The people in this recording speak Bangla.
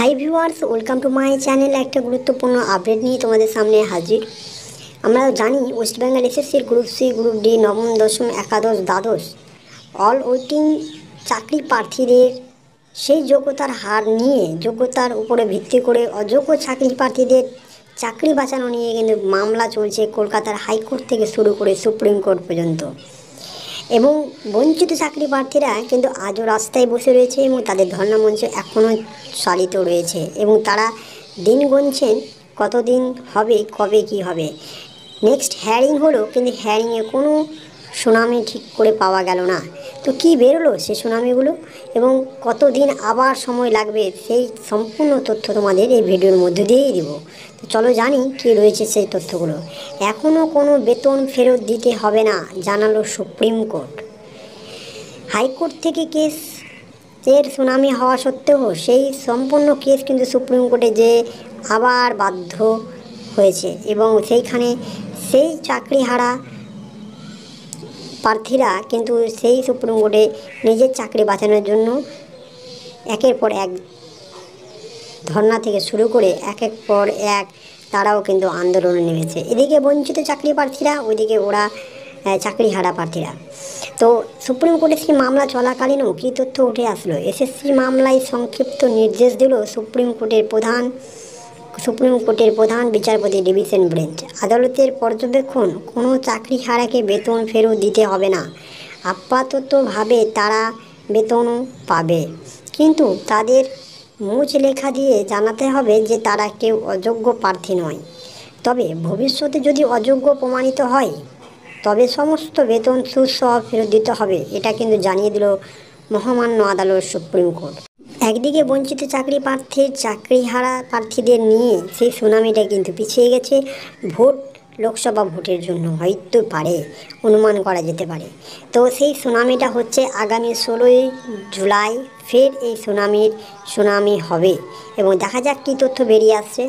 Hi viewers, welcome to my channel. একটা গুরুত্বপূর্ণ আপডেট নিয়ে তোমাদের সামনে হাজির। আমরা জানি ওয়েস্ট বেঙ্গল এসএসসির গ্রুপ সি, গ্রুপ ডি, নবম, দশম, একাদশ, দ্বাদশ অল ওয়েটিং চাকরি প্রার্থীদের সেই যোগ্যতার হার নিয়ে, যোগ্যতার উপরে ভিত্তি করে অযোগ্য চাকরি প্রার্থীদের চাকরি বাঁচানো নিয়ে কিন্তু মামলা চলছে কলকাতার হাইকোর্ট থেকে শুরু করে সুপ্রিম কোর্ট পর্যন্ত। এবং বঞ্চিত চাকরি প্রার্থীরা কিন্তু আজও রাস্তায় বসে রয়েছে এবং তাদের ধর্ণা মঞ্চ এখনও চালিত রয়েছে এবং তারা দিন গুনছেন কতদিন হবে, কবে কি হবে। নেক্সট হ্যারিং হলো, কিন্তু হ্যারিংয়ে কোনো সুনামি ঠিক করে পাওয়া গেল না। তো কী বেরোলো সে সুনামিগুলো এবং কতদিন আবার সময় লাগবে, সেই সম্পূর্ণ তথ্য তোমাদের এই ভিডিওর মধ্যে দিয়েই দিব। তো চলো জানি কী রয়েছে সেই তথ্যগুলো। এখনও কোনো বেতন ফেরত দিতে হবে না জানালো সুপ্রিম কোর্ট। হাইকোর্ট থেকে কেসের শুনানি হওয়া সত্ত্বেও সেই সম্পূর্ণ কেস কিন্তু সুপ্রিম কোর্টে যে আবার বাধ্য হয়েছে এবং সেইখানে সেই চাকরিহারা প্রার্থীরা কিন্তু সেই সুপ্রিম কোর্টে নিজের চাকরি বাঁচানোর জন্য একের পর এক ধর্না থেকে শুরু করে একের পর এক তারাও কিন্তু আন্দোলনে নেমেছে। এদিকে বঞ্চিত চাকরি প্রার্থীরা, ওইদিকে ওরা চাকরিহারা প্রার্থীরা। তো সুপ্রিম কোর্টে সেই মামলা চলাকালীনও কী তথ্য উঠে আসলো? এসএসসি মামলায় সংক্ষিপ্ত নির্দেশ দিল সুপ্রিম কোর্টের প্রধান বিচারপতি ডিভিশন বেঞ্চ। আদালতের পর্যবেক্ষণ, কোনো চাকরিহারাকে বেতন ফেরত দিতে হবে না। আপাততভাবে তারা বেতনও পাবে, কিন্তু তাদের মুচ লেখা দিয়ে জানাতে হবে যে তারা কেউ অযোগ্য প্রার্থী নয়। তবে ভবিষ্যতে যদি অযোগ্য প্রমাণিত হয় তবে সমস্ত বেতন সুদসহ ফেরত দিতে হবে, এটা কিন্তু জানিয়ে দিল মহামান্য আদালত সুপ্রিম কোর্ট। একদিকে বঞ্চিত চাকরিহারা প্রার্থীদের নিয়ে সেই শুনানিটা কিন্তু পিছিয়ে গেছে লোকসভা ভোটের জন্য, হয়তো পারে, অনুমান করা যেতে পারে। তো সেই শুনানিটা হচ্ছে আগামী 16ই জুলাই। ফের এই শুনানি হবে এবং দেখা যাক কী তথ্য বেরিয়ে আসছে।